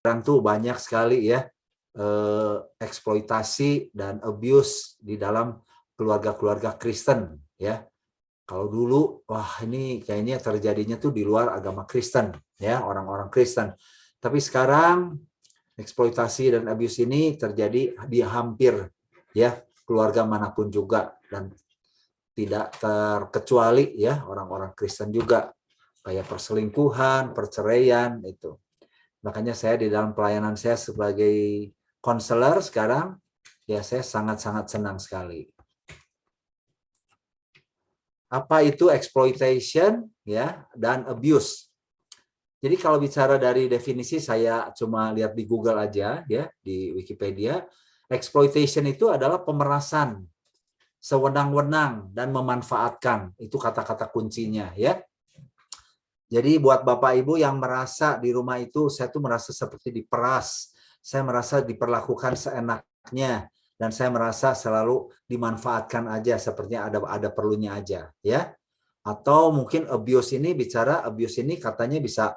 sekarang tuh banyak sekali ya eksploitasi dan abuse di dalam keluarga-keluarga Kristen ya. Kalau dulu, wah ini kayaknya terjadinya tuh di luar agama Kristen ya, orang-orang Kristen. Tapi sekarang eksploitasi dan abuse ini terjadi di hampir ya keluarga manapun juga, dan tidak terkecuali ya orang-orang Kristen juga, kayak perselingkuhan, perceraian itu. Makanya saya di dalam pelayanan saya sebagai konselor sekarang, ya saya sangat-sangat senang sekali. Apa itu exploitation ya dan abuse? Jadi kalau bicara dari definisi, saya cuma lihat di Google aja ya, di Wikipedia. Exploitation itu adalah pemerasan, sewenang-wenang dan memanfaatkan. Itu kata-kata kuncinya ya. Jadi buat Bapak Ibu yang merasa di rumah itu, saya tuh merasa seperti diperas, saya merasa diperlakukan seenaknya, dan saya merasa selalu dimanfaatkan aja, sepertinya ada perlunya aja, ya. Atau mungkin abuse ini, bicara abuse ini katanya bisa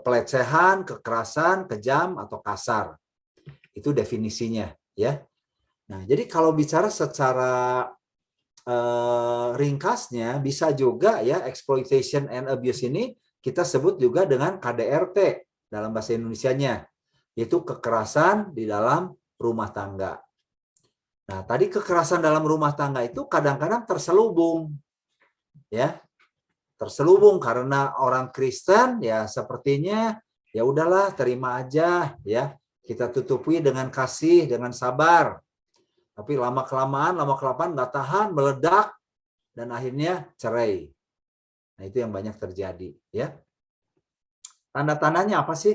pelecehan, kekerasan, kejam atau kasar. Itu definisinya, ya. Nah, jadi kalau bicara secara ringkasnya, bisa juga ya exploitation and abuse ini kita sebut juga dengan KDRT dalam bahasa Indonesianya, yaitu kekerasan di dalam rumah tangga. Nah, tadi kekerasan dalam rumah tangga itu kadang-kadang terselubung ya, terselubung karena orang Kristen ya sepertinya ya udahlah terima aja ya, kita tutupi dengan kasih, dengan sabar. Tapi lama-kelamaan nggak tahan, meledak, dan akhirnya cerai. Nah, itu yang banyak terjadi. Ya. Tanda-tandanya apa sih?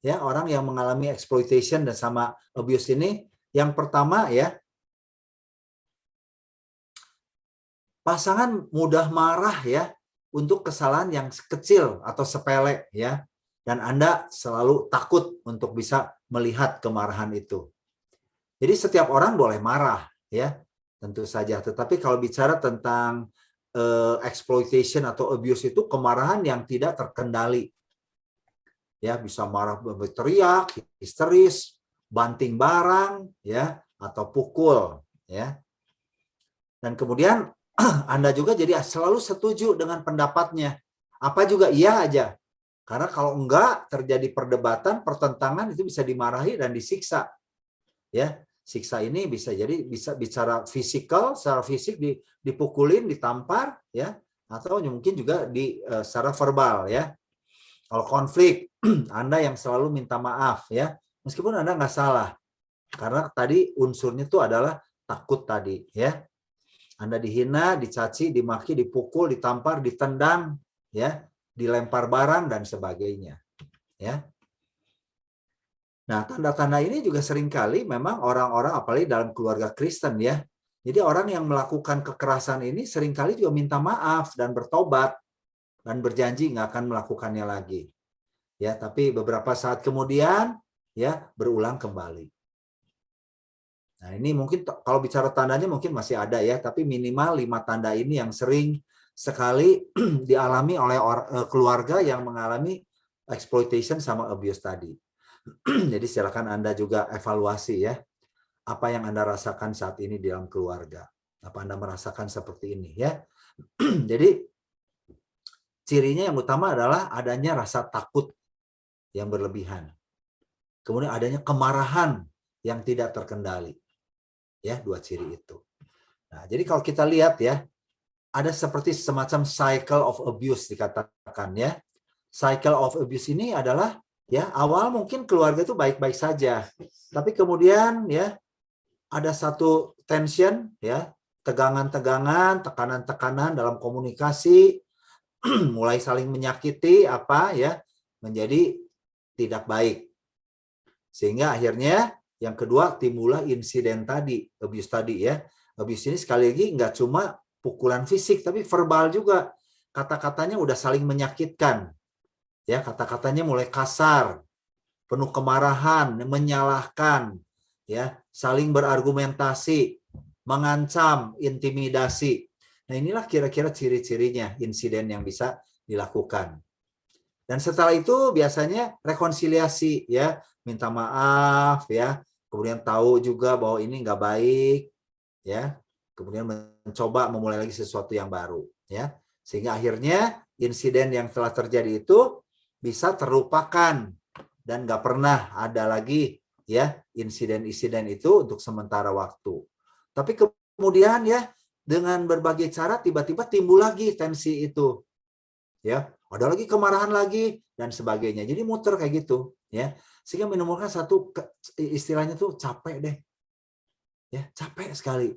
Ya, orang yang mengalami exploitation dan sama abuse ini, yang pertama ya, pasangan mudah marah ya untuk kesalahan yang kecil atau sepele ya, dan Anda selalu takut untuk bisa melihat kemarahan itu. Jadi setiap orang boleh marah ya, tentu saja. Tetapi kalau bicara tentang exploitation atau abuse itu kemarahan yang tidak terkendali. Ya, bisa marah berteriak, histeris, banting barang ya, atau pukul ya. Dan kemudian Anda juga jadi selalu setuju dengan pendapatnya. Apa juga iya aja. Karena kalau enggak terjadi perdebatan, pertentangan, itu bisa dimarahi dan disiksa. Ya. Siksa ini bisa jadi bisa bicara fisikal, secara fisik dipukulin, ditampar ya, atau mungkin juga secara verbal ya. Kalau konflik, Anda yang selalu minta maaf ya, meskipun Anda nggak salah, karena tadi unsurnya itu adalah takut tadi ya. Anda dihina, dicaci, dimaki, dipukul, ditampar, ditendang ya, dilempar barang dan sebagainya ya. Nah, tanda-tanda ini juga seringkali memang orang-orang, apalagi dalam keluarga Kristen ya. Jadi orang yang melakukan kekerasan ini seringkali juga minta maaf dan bertobat dan berjanji nggak akan melakukannya lagi. Ya, tapi beberapa saat kemudian ya berulang kembali. Nah, ini mungkin kalau bicara tandanya mungkin masih ada ya, tapi minimal 5 tanda ini yang sering sekali dialami oleh keluarga yang mengalami exploitation sama abuse tadi. Jadi silakan Anda juga evaluasi ya, apa yang Anda rasakan saat ini di dalam keluarga. Apa Anda merasakan seperti ini ya. Jadi cirinya yang utama adalah adanya rasa takut yang berlebihan. Kemudian adanya kemarahan yang tidak terkendali. Ya, 2 ciri itu. Nah, jadi kalau kita lihat ya, ada seperti semacam cycle of abuse dikatakan ya. Cycle of abuse ini adalah ya, awal mungkin keluarga itu baik-baik saja, tapi kemudian ya ada satu tension ya, tegangan-tegangan, tekanan-tekanan dalam komunikasi, mulai saling menyakiti apa ya, menjadi tidak baik. Sehingga akhirnya yang kedua timbullah insiden tadi, abuse tadi ya. Abuse ini sekali lagi nggak cuma pukulan fisik, tapi verbal juga. Kata-katanya udah saling menyakitkan. Ya, kata-katanya mulai kasar, penuh kemarahan, menyalahkan, ya, saling berargumentasi, mengancam, intimidasi. Nah, inilah kira-kira ciri-cirinya insiden yang bisa dilakukan. Dan setelah itu biasanya rekonsiliasi ya, minta maaf ya, kemudian tahu juga bahwa ini nggak baik ya, kemudian mencoba memulai lagi sesuatu yang baru ya, sehingga akhirnya insiden yang telah terjadi itu bisa terlupakan dan nggak pernah ada lagi ya insiden-insiden itu untuk sementara waktu. Tapi kemudian ya dengan berbagai cara tiba-tiba timbul lagi tensi itu ya, ada lagi kemarahan lagi dan sebagainya, jadi muter kayak gitu ya, sehingga menimbulkan satu istilahnya tuh capek deh ya, capek sekali.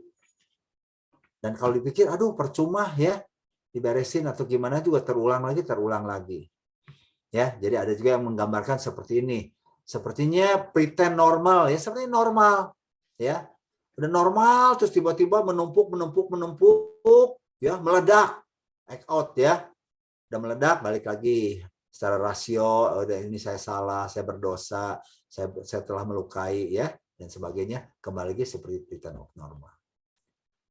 Dan kalau dipikir aduh percuma ya diberesin atau gimana juga terulang lagi ya. Jadi ada juga yang menggambarkan seperti ini, sepertinya pretend normal ya, seperti normal ya, udah normal terus tiba-tiba menumpuk ya, meledak, act out ya, udah meledak balik lagi secara rasio, udah ini saya salah, saya berdosa, saya telah melukai ya dan sebagainya, kembali lagi seperti pretend normal.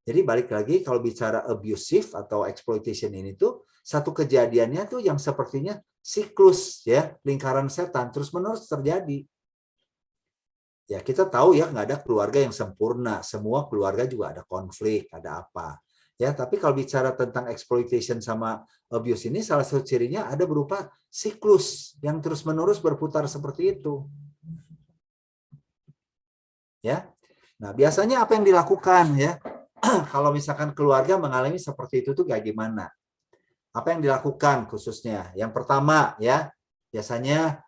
Jadi balik lagi kalau bicara abusive atau exploitation ini tuh satu kejadiannya tuh yang sepertinya siklus ya, lingkaran setan terus-menerus terjadi. Ya kita tahu ya nggak ada keluarga yang sempurna, semua keluarga juga ada konflik, ada apa. Ya, tapi kalau bicara tentang exploitation sama abuse ini salah satu cirinya ada berupa siklus yang terus-menerus berputar seperti itu. Ya. Nah, biasanya apa yang dilakukan ya? Kalau misalkan keluarga mengalami seperti itu tuh kayak gimana? Apa yang dilakukan khususnya? Yang pertama ya, biasanya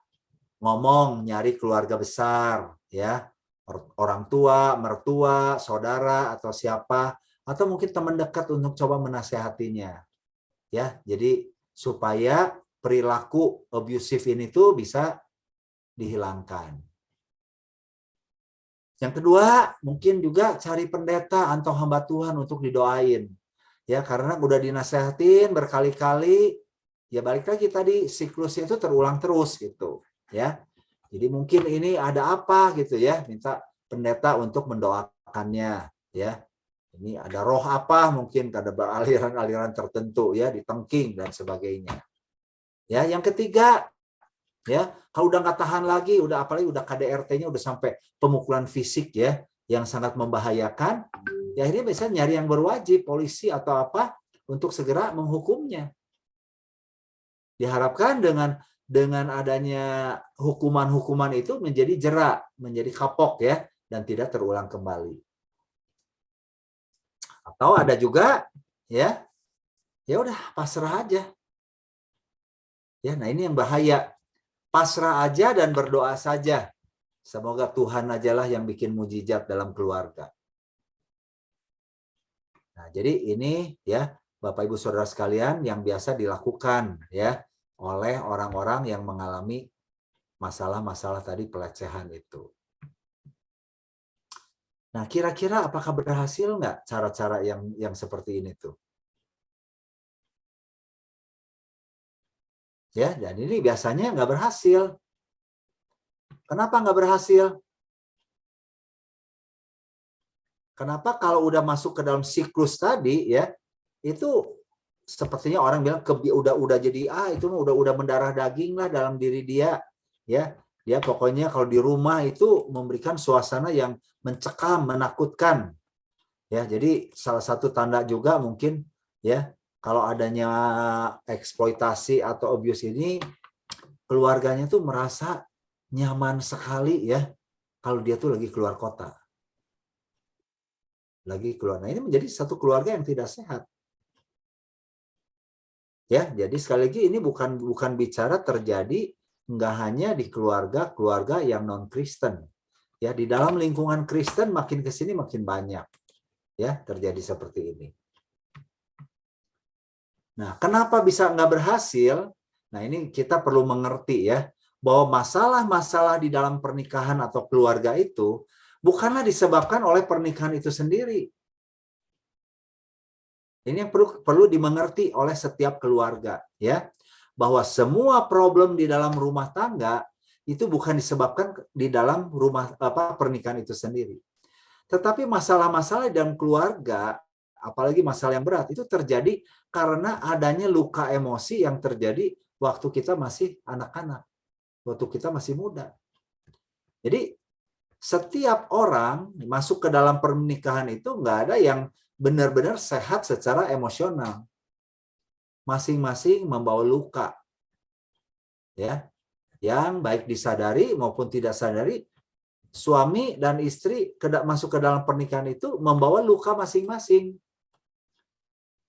ngomong nyari keluarga besar ya, orang tua, mertua, saudara atau siapa, atau mungkin teman dekat untuk coba menasehatinya. Ya, jadi supaya perilaku abusive ini tuh bisa dihilangkan. Yang kedua, mungkin juga cari pendeta atau hamba Tuhan untuk didoain. Ya, karena udah dinasehatin berkali-kali, ya balik lagi tadi siklusnya itu terulang terus gitu, ya. Jadi mungkin ini ada apa gitu ya, minta pendeta untuk mendoakannya, ya. Ini ada roh apa, mungkin ada aliran-aliran tertentu ya, ditengking dan sebagainya. Ya, yang ketiga, ya kalau udah nggak tahan lagi, udah apalagi udah KDRT-nya udah sampai pemukulan fisik ya, yang sangat membahayakan, ya akhirnya biasanya nyari yang berwajib, polisi atau apa, untuk segera menghukumnya. Diharapkan dengan adanya hukuman-hukuman itu menjadi jerak, menjadi kapok ya, dan tidak terulang kembali. Atau ada juga ya udah pasrah aja. Ya, nah ini yang bahaya. Pasrah aja dan berdoa saja. Semoga Tuhan ajalah yang bikin mujizat dalam keluarga. Nah, jadi ini ya Bapak Ibu Saudara sekalian yang biasa dilakukan ya oleh orang-orang yang mengalami masalah-masalah tadi pelecehan itu. Nah, kira-kira apakah berhasil nggak cara-cara yang seperti ini tuh? Ya, dan ini biasanya nggak berhasil. Kenapa nggak berhasil? Kenapa kalau udah masuk ke dalam siklus tadi ya, itu sepertinya orang bilang udah jadi itu udah mendarah daging lah dalam diri dia ya. Dia pokoknya kalau di rumah itu memberikan suasana yang mencekam, menakutkan. Ya, jadi salah satu tanda juga mungkin ya kalau adanya eksploitasi atau abuse ini keluarganya tuh merasa nyaman sekali ya kalau dia tuh lagi keluar kota. Lagi keluar. Nah, ini menjadi satu keluarga yang tidak sehat. Ya, jadi sekali lagi ini bukan bicara terjadi nggak hanya di keluarga yang non-Kristen. Ya, di dalam lingkungan Kristen makin ke sini makin banyak ya terjadi seperti ini. Nah, kenapa bisa nggak berhasil? Nah, ini kita perlu mengerti ya bahwa masalah-masalah di dalam pernikahan atau keluarga itu bukanlah disebabkan oleh pernikahan itu sendiri. Ini yang perlu dimengerti oleh setiap keluarga ya, bahwa semua problem di dalam rumah tangga itu bukan disebabkan di dalam pernikahan itu sendiri. Tetapi masalah-masalah dalam keluarga, apalagi masalah yang berat, itu terjadi karena adanya luka emosi yang terjadi waktu kita masih anak-anak, waktu kita masih muda. Jadi setiap orang masuk ke dalam pernikahan itu nggak ada yang benar-benar sehat secara emosional. Masing-masing membawa luka, ya, yang baik disadari maupun tidak sadari. Suami dan istri masuk ke dalam pernikahan itu membawa luka masing-masing.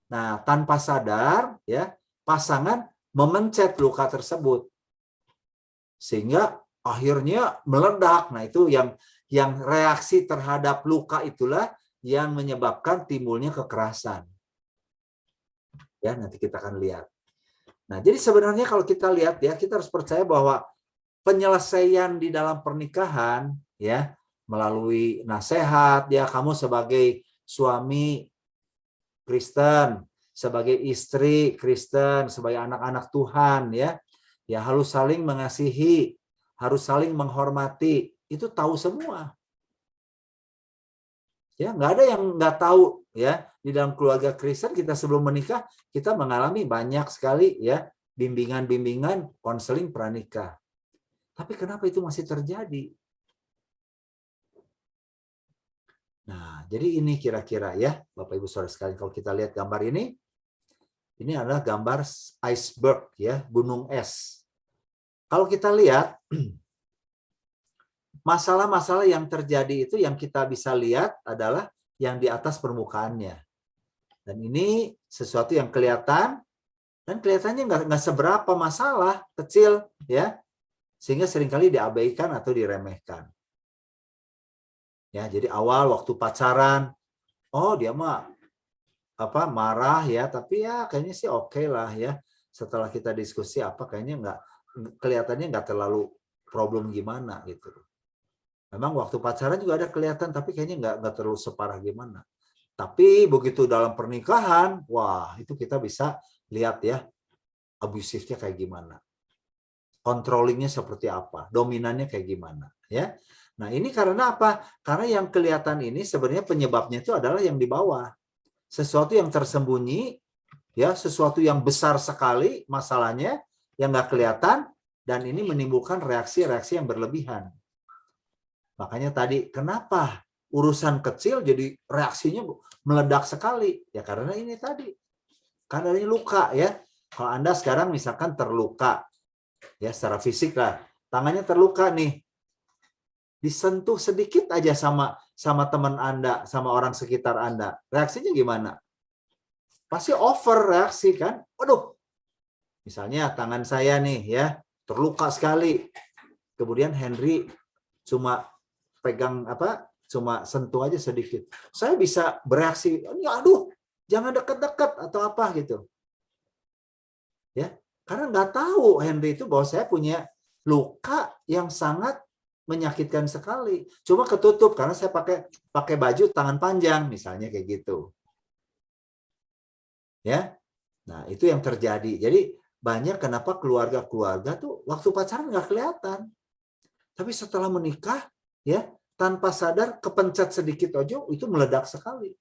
Nah, tanpa sadar, ya, pasangan memencet luka tersebut, sehingga akhirnya meledak. Nah, itu yang reaksi terhadap luka itulah yang menyebabkan timbulnya kekerasan. Ya, nanti kita akan lihat. Nah, jadi sebenarnya kalau kita lihat, ya, kita harus percaya bahwa penyelesaian di dalam pernikahan, ya, melalui nasihat, ya, kamu sebagai suami Kristen, sebagai istri Kristen, sebagai anak-anak Tuhan, ya, ya harus saling mengasihi, harus saling menghormati, itu tahu semua. Ya, nggak ada yang nggak tahu, ya. Di dalam keluarga Kristen kita sebelum menikah kita mengalami banyak sekali, ya, bimbingan-bimbingan, konseling pranikah. Tapi kenapa itu masih terjadi? Nah, jadi ini kira-kira, ya, Bapak Ibu Saudara sekalian, kalau kita lihat gambar ini adalah gambar iceberg, ya, gunung es. Kalau kita lihat masalah-masalah yang terjadi itu yang kita bisa lihat adalah yang di atas permukaannya. Dan ini sesuatu yang kelihatan dan kelihatannya nggak seberapa masalah, kecil, ya, sehingga seringkali diabaikan atau diremehkan. Ya, jadi awal waktu pacaran, oh dia mah marah, ya, tapi ya kayaknya sih oke lah, ya. Setelah kita diskusi kayaknya kelihatannya nggak terlalu problem gimana gitu. Memang waktu pacaran juga ada kelihatan, tapi kayaknya nggak terlalu separah gimana. Tapi begitu dalam pernikahan, wah, itu kita bisa lihat, ya, abusifnya kayak gimana, controllingnya seperti apa, dominannya kayak gimana, ya. Nah, ini karena apa? Karena yang kelihatan ini sebenarnya penyebabnya itu adalah yang di bawah. Sesuatu yang tersembunyi, ya, sesuatu yang besar sekali masalahnya yang nggak kelihatan, dan ini menimbulkan reaksi-reaksi yang berlebihan. Makanya tadi, kenapa urusan kecil jadi reaksinya meledak sekali? Ya karena ini tadi, karena ini luka, ya. Kalau Anda sekarang misalkan terluka, ya, secara fisik lah, tangannya terluka nih, disentuh sedikit aja sama teman Anda, sama orang sekitar Anda, reaksinya gimana? Pasti over reaksi, kan? Waduh, misalnya tangan saya nih, ya, terluka sekali, kemudian Henry cuma pegang cuma sentuh aja sedikit, saya bisa bereaksi, aduh, jangan dekat-dekat atau apa gitu, ya, karena nggak tahu Henry itu bahwa saya punya luka yang sangat menyakitkan sekali. Cuma ketutup karena saya pakai baju tangan panjang misalnya kayak gitu. Ya. Nah, itu yang terjadi. Jadi banyak kenapa keluarga-keluarga tuh waktu pacaran nggak kelihatan. Tapi setelah menikah, ya, tanpa sadar kepencet sedikit aja itu meledak sekali.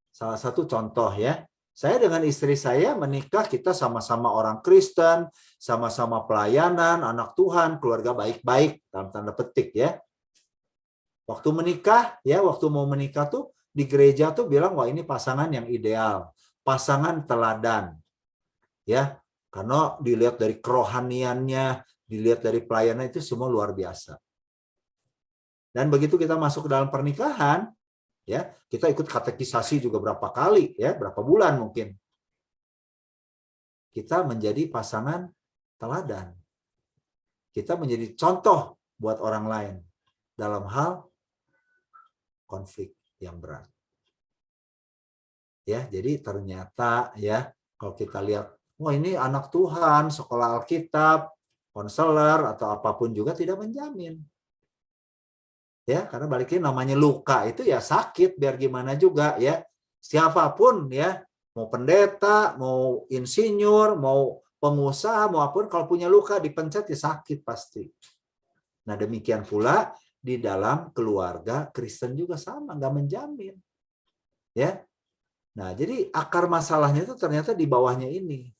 Salah satu contoh, ya. Saya dengan istri saya menikah, kita sama-sama orang Kristen, sama-sama pelayanan, anak Tuhan, keluarga baik-baik, dalam tanda petik, ya. Waktu menikah, ya, waktu mau menikah tuh, di gereja tuh bilang, wah ini pasangan yang ideal, pasangan teladan. Ya, karena dilihat dari kerohaniannya, dilihat dari pelayanan itu semua luar biasa. Dan begitu kita masuk ke dalam pernikahan, ya, kita ikut katekisasi juga berapa kali, ya, berapa bulan mungkin. Kita menjadi pasangan teladan. Kita menjadi contoh buat orang lain dalam hal konflik yang berat. Ya, jadi ternyata, ya, kalau kita lihat, wah ini anak Tuhan, sekolah Alkitab, konselor atau apapun juga tidak menjamin. Ya, karena balikin namanya luka itu ya sakit biar gimana juga, ya. Siapapun, ya, mau pendeta, mau insinyur, mau pengusaha, maupun kalau punya luka dipencet ya sakit pasti. Nah, demikian pula di dalam keluarga Kristen juga sama, nggak menjamin. Ya. Nah, jadi akar masalahnya itu ternyata di bawahnya ini.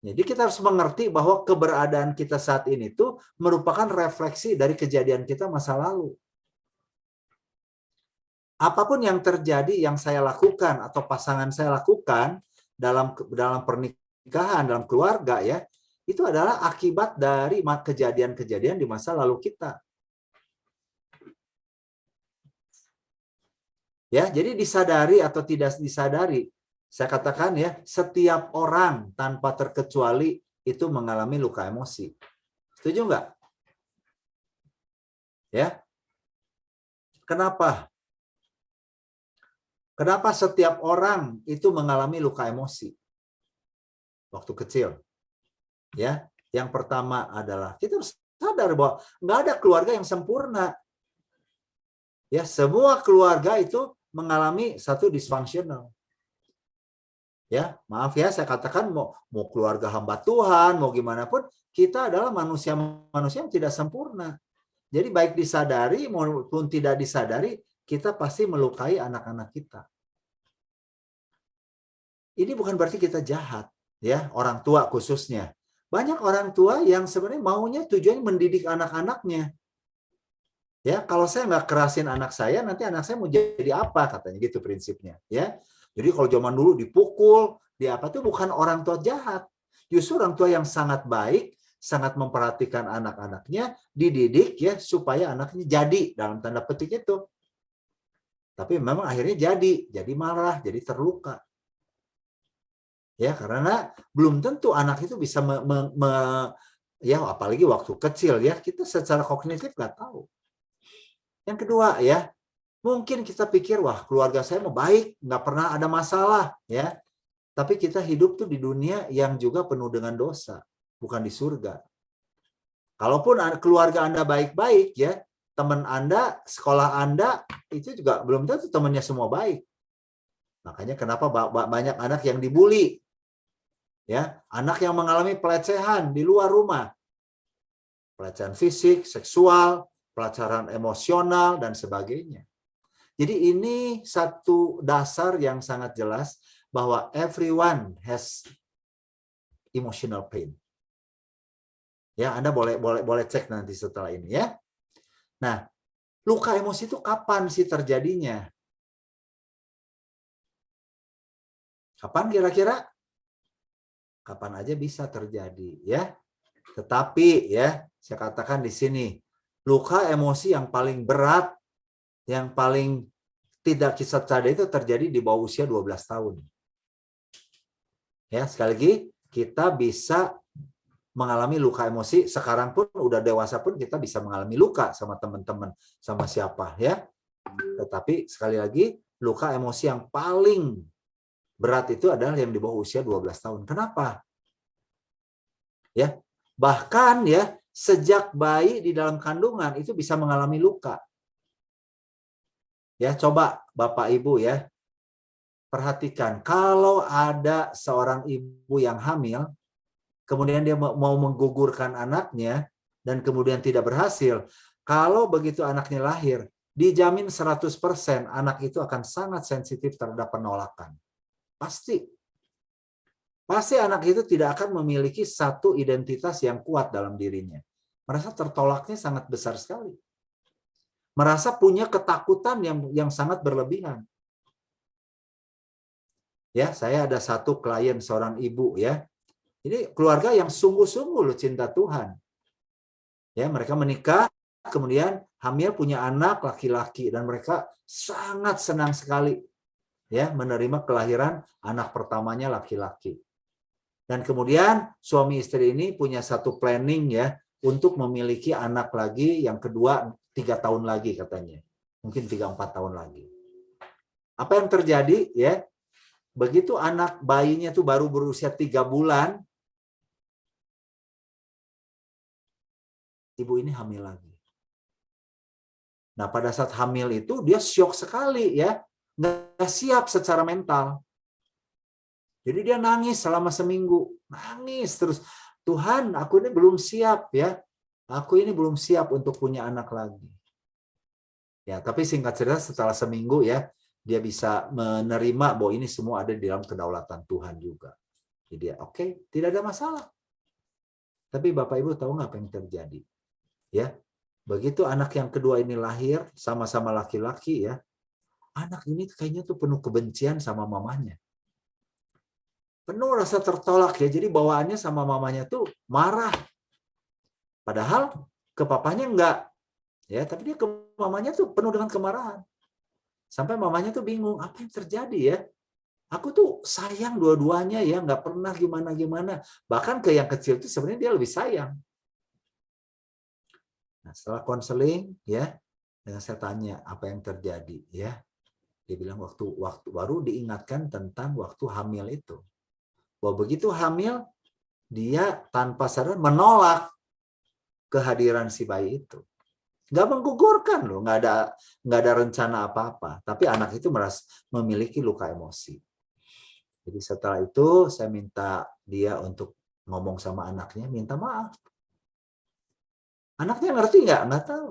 Jadi kita harus mengerti bahwa keberadaan kita saat ini itu merupakan refleksi dari kejadian kita masa lalu. Apapun yang terjadi, yang saya lakukan atau pasangan saya lakukan dalam pernikahan, dalam keluarga ya, itu adalah akibat dari kejadian-kejadian di masa lalu kita. Ya, jadi disadari atau tidak disadari, saya katakan ya, setiap orang tanpa terkecuali itu mengalami luka emosi. Setuju nggak? Ya. Kenapa? Kenapa setiap orang itu mengalami luka emosi waktu kecil? Ya, yang pertama adalah kita harus sadar bahwa nggak ada keluarga yang sempurna. Ya, semua keluarga itu mengalami satu disfungsional. Ya, maaf ya, saya katakan mau keluarga hamba Tuhan, mau gimana pun, kita adalah manusia yang tidak sempurna. Jadi baik disadari maupun tidak disadari, kita pasti melukai anak-anak kita. Ini bukan berarti kita jahat, ya, orang tua khususnya. Banyak orang tua yang sebenarnya maunya tujuannya mendidik anak-anaknya. Ya, kalau saya nggak kerasin anak saya, nanti anak saya mau jadi apa, katanya gitu prinsipnya. Ya, jadi kalau zaman dulu dipukul, itu bukan orang tua jahat. Justru orang tua yang sangat baik, sangat memperhatikan anak-anaknya, dididik ya supaya anaknya jadi dalam tanda petik itu. Tapi memang akhirnya jadi marah, jadi terluka. Ya, karena belum tentu anak itu bisa ya apalagi waktu kecil ya, kita secara kognitif nggak tahu. Yang kedua ya, mungkin kita pikir wah keluarga saya mau baik, nggak pernah ada masalah ya. Tapi kita hidup tuh di dunia yang juga penuh dengan dosa, bukan di surga. Kalaupun keluarga Anda baik-baik ya, teman Anda, sekolah Anda itu juga belum tentu temannya semua baik. Makanya kenapa banyak anak yang dibully. Ya, anak yang mengalami pelecehan di luar rumah. Pelecehan fisik, seksual, pelecehan emosional, dan sebagainya. Jadi ini satu dasar yang sangat jelas bahwa everyone has emotional pain. Ya, Anda boleh cek nanti setelah ini ya. Nah, luka emosi itu kapan sih terjadinya? Kapan kira-kira? Kapan aja bisa terjadi ya. Tetapi ya, saya katakan di sini, luka emosi yang paling berat, yang paling tidak kisah sadar itu terjadi di bawah usia 12 tahun. Ya, sekali lagi kita bisa mengalami luka emosi, sekarang pun udah dewasa pun kita bisa mengalami luka sama teman-teman, sama siapa ya. Tetapi sekali lagi luka emosi yang paling berat itu adalah yang di bawah usia 12 tahun. Kenapa? Ya, bahkan ya sejak bayi di dalam kandungan itu bisa mengalami luka. Ya, coba Bapak Ibu ya, perhatikan kalau ada seorang ibu yang hamil, kemudian dia mau menggugurkan anaknya dan kemudian tidak berhasil, kalau begitu anaknya lahir, dijamin 100% anak itu akan sangat sensitif terhadap penolakan. Pasti. Pasti anak itu tidak akan memiliki satu identitas yang kuat dalam dirinya. Merasa tertolaknya sangat besar sekali. Merasa punya ketakutan yang sangat berlebihan. Ya, saya ada satu klien seorang ibu ya. Ini keluarga yang sungguh-sungguh loh cinta Tuhan. Ya, mereka menikah, kemudian hamil punya anak laki-laki dan mereka sangat senang sekali ya menerima kelahiran anak pertamanya laki-laki. Dan kemudian suami istri ini punya satu planning ya untuk memiliki anak lagi yang kedua 3 tahun lagi katanya. Mungkin 3-4 tahun lagi. Apa yang terjadi ya? Begitu anak bayinya tuh baru berusia 3 bulan, ibu ini hamil lagi. Nah, pada saat hamil itu dia syok sekali ya. Nggak siap secara mental. Jadi dia nangis selama seminggu. Nangis terus. Tuhan, aku ini belum siap ya. Aku ini belum siap untuk punya anak lagi. Ya, tapi singkat cerita setelah seminggu ya, dia bisa menerima bahwa ini semua ada di dalam kedaulatan Tuhan juga. Jadi oke, tidak ada masalah. Tapi Bapak Ibu tahu nggak apa yang terjadi? Ya, begitu anak yang kedua ini lahir, sama-sama laki-laki ya, anak ini kayaknya tuh penuh kebencian sama mamanya. Penuh rasa tertolak ya, jadi bawaannya sama mamanya tuh marah. Padahal ke papanya enggak. Ya, tapi dia ke mamanya tuh penuh dengan kemarahan. Sampai mamanya tuh bingung, apa yang terjadi ya? Aku tuh sayang dua-duanya ya, nggak pernah gimana-gimana. Bahkan ke yang kecil itu sebenarnya dia lebih sayang. Nah, setelah konseling ya, dengan saya tanya apa yang terjadi ya. Dia bilang waktu baru diingatkan tentang waktu hamil itu. Bahwa begitu hamil dia tanpa sadar menolak kehadiran si bayi itu. Nggak menggugurkan loh, nggak ada rencana apa-apa. Tapi anak itu memiliki luka emosi. Jadi setelah itu saya minta dia untuk ngomong sama anaknya, minta maaf. Anaknya ngerti nggak? Nggak tahu.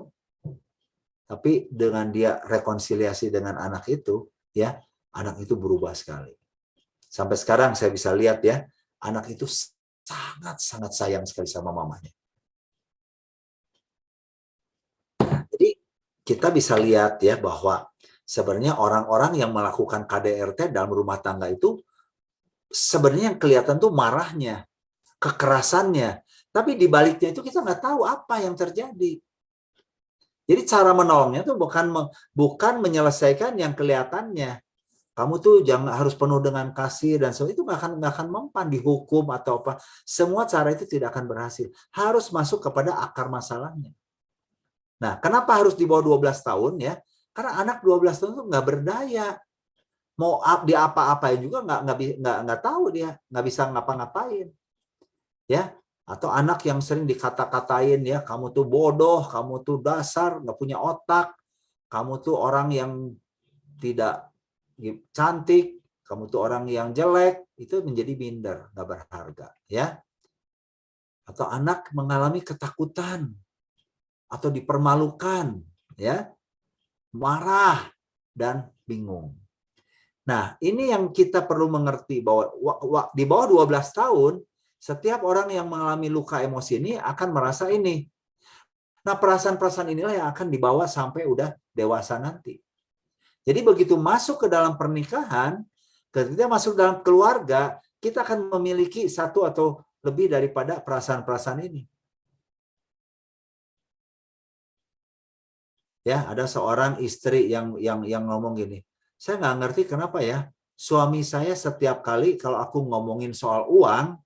Tapi dengan dia rekonsiliasi dengan anak itu, ya anak itu berubah sekali. Sampai sekarang saya bisa lihat ya, anak itu sangat-sangat sayang sekali sama mamanya. Jadi kita bisa lihat ya bahwa sebenarnya orang-orang yang melakukan KDRT dalam rumah tangga itu sebenarnya yang kelihatan tuh marahnya, kekerasannya. Tapi di baliknya itu kita nggak tahu apa yang terjadi. Jadi cara menolongnya tuh bukan menyelesaikan yang kelihatannya. Kamu tuh jangan harus penuh dengan kasih dan itu nggak akan mempan dihukum atau apa. Semua cara itu tidak akan berhasil. Harus masuk kepada akar masalahnya. Nah, kenapa harus di bawah 12 tahun ya? Karena anak 12 tahun itu nggak berdaya. Mau di apa-apain juga nggak tahu dia, nggak bisa ngapa-ngapain. Ya, atau anak yang sering dikata-katain ya, kamu tuh bodoh, kamu tuh dasar, nggak punya otak, kamu tuh orang yang tidak cantik, kamu tuh orang yang jelek, itu menjadi minder, nggak berharga. Ya, atau anak mengalami ketakutan, atau dipermalukan, ya, marah dan bingung. Nah, ini yang kita perlu mengerti bahwa di bawah 12 tahun setiap orang yang mengalami luka emosi ini akan merasa ini. Nah, perasaan-perasaan inilah yang akan dibawa sampai udah dewasa nanti. Jadi begitu masuk ke dalam pernikahan, ketika masuk dalam keluarga, kita akan memiliki satu atau lebih daripada perasaan-perasaan ini. Ya, ada seorang istri yang ngomong gini, saya nggak ngerti kenapa ya, suami saya setiap kali kalau aku ngomongin soal uang,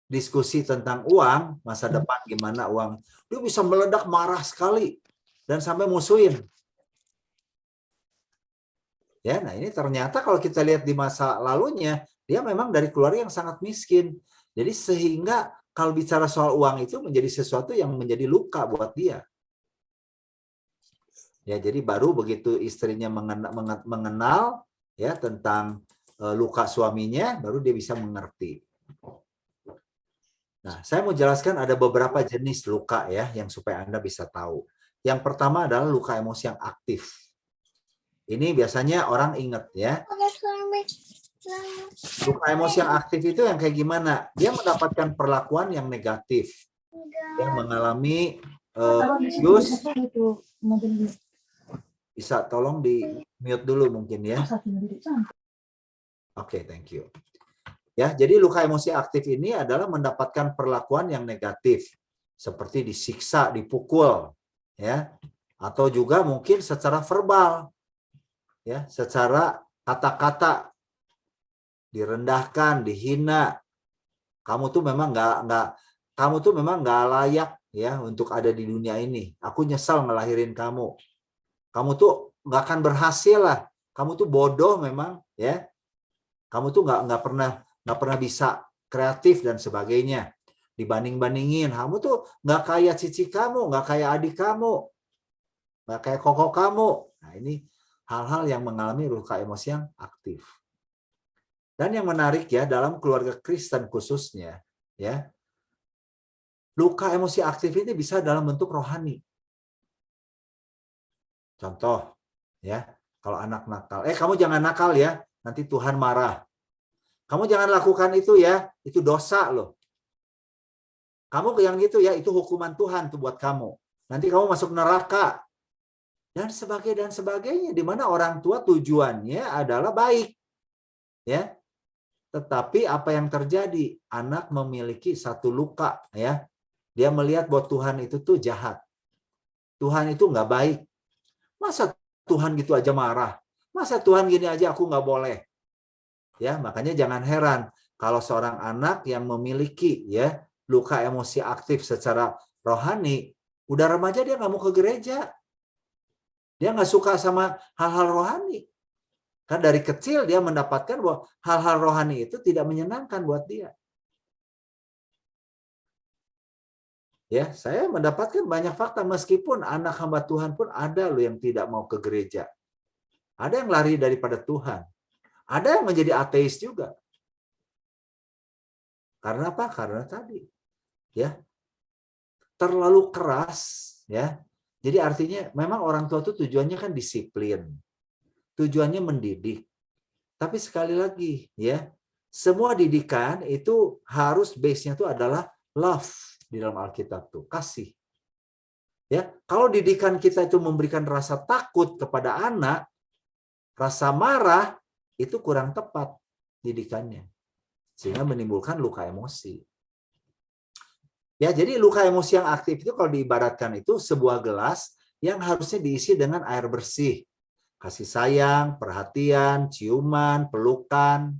diskusi tentang uang, masa depan gimana uang, dia bisa meledak marah sekali dan sampai musuhin. Ya, nah ini ternyata kalau kita lihat di masa lalunya, dia memang dari keluarga yang sangat miskin. Jadi sehingga kalau bicara soal uang itu menjadi sesuatu yang menjadi luka buat dia. Ya, jadi baru begitu istrinya mengenal ya tentang luka suaminya, baru dia bisa mengerti. Nah, saya mau jelaskan ada beberapa jenis luka ya yang supaya Anda bisa tahu. Yang pertama adalah luka emosi yang aktif. Ini biasanya orang ingat ya. Luka emosi yang aktif itu yang kayak gimana? Dia mendapatkan perlakuan yang negatif. Dia mengalami abuse. Bisa tolong di mute dulu mungkin ya. Oke, thank you. Ya, jadi luka emosi aktif ini adalah mendapatkan perlakuan yang negatif, seperti disiksa, dipukul, ya, atau juga mungkin secara verbal, ya, secara kata-kata, direndahkan, dihina. Kamu tuh memang nggak layak ya untuk ada di dunia ini. Aku nyesal ngelahirin kamu. Kamu tuh nggak akan berhasil lah. Kamu tuh bodoh memang ya. Kamu tuh nggak pernah bisa kreatif dan sebagainya. Dibanding-bandingin, kamu tuh nggak kayak cici kamu, nggak kayak adik kamu, nggak kayak koko kamu. Nah ini hal-hal yang mengalami luka emosi yang aktif. Dan yang menarik ya dalam keluarga Kristen khususnya, ya luka emosi aktif ini bisa dalam bentuk rohani. Contoh, ya Kalau anak nakal, kamu jangan nakal ya, nanti Tuhan marah. Kamu jangan lakukan itu ya, itu dosa loh. Kamu yang gitu ya, itu hukuman Tuhan tuh buat kamu. Nanti kamu masuk neraka. Dan sebagainya, di mana orang tua tujuannya adalah baik. Ya. Tetapi apa yang terjadi? Anak memiliki satu luka, ya. Dia melihat bahwa Tuhan itu tuh jahat. Tuhan itu nggak baik. Masa Tuhan gitu aja marah? Masa Tuhan gini aja aku nggak boleh? Ya, makanya jangan heran kalau seorang anak yang memiliki ya luka emosi aktif secara rohani, udah remaja dia nggak mau ke gereja. Dia nggak suka sama hal-hal rohani. Kan dari kecil dia mendapatkan bahwa hal-hal rohani itu tidak menyenangkan buat dia. Ya, saya mendapatkan banyak fakta meskipun anak hamba Tuhan pun ada loh yang tidak mau ke gereja. Ada yang lari daripada Tuhan. Ada yang menjadi ateis juga. Karena apa? Karena tadi ya terlalu keras ya. Jadi artinya memang orang tua itu tujuannya kan disiplin. Tujuannya mendidik. Tapi sekali lagi ya, semua didikan itu harus base-nya itu adalah love di dalam Alkitab tuh, kasih. Ya, kalau didikan kita itu memberikan rasa takut kepada anak, rasa marah, itu kurang tepat didikannya. Sehingga menimbulkan luka emosi. Ya, jadi luka emosi yang aktif itu kalau diibaratkan itu sebuah gelas yang harusnya diisi dengan air bersih. Kasih sayang, perhatian, ciuman, pelukan.